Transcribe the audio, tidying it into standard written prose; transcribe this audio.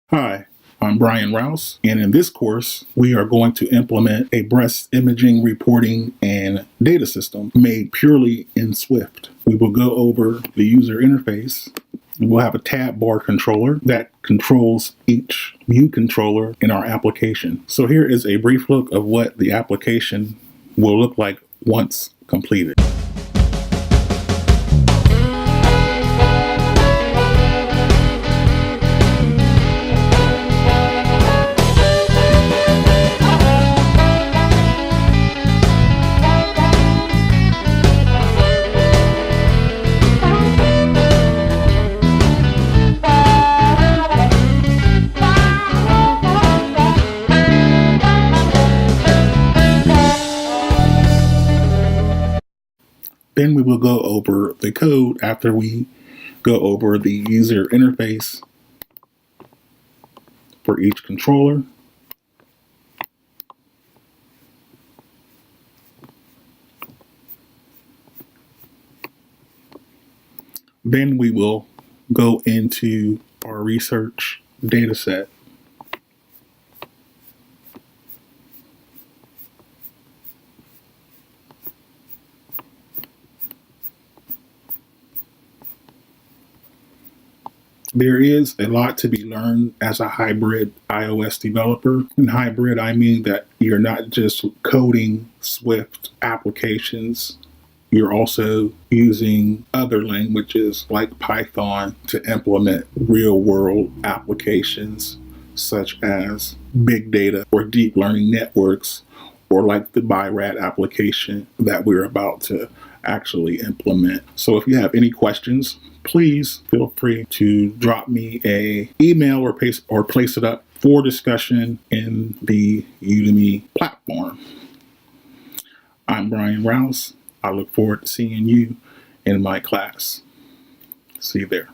Hi, I'm Brian Rouse, and in this course, we are going to implement a breast imaging reporting and data system made purely in Swift. We will go over the user interface. We'll have a tab bar controller that controls each view controller in our application. So here is a brief look of what the application will look like once completed. Then we will go over the code after we go over the user interface for each controller. Then we will go into our research data set. There is a lot to be learned as a hybrid iOS developer. In hybrid, I mean that you're not just coding Swift applications, you're also using other languages like Python to implement real-world applications such as big data or deep learning networks, or like the BiRAD application that we're about to actually implement. So if you have any questions, please feel free to drop me an email or place it up for discussion in the Udemy platform. I'm Brian Rouse. I look forward to seeing you in my class. See you there.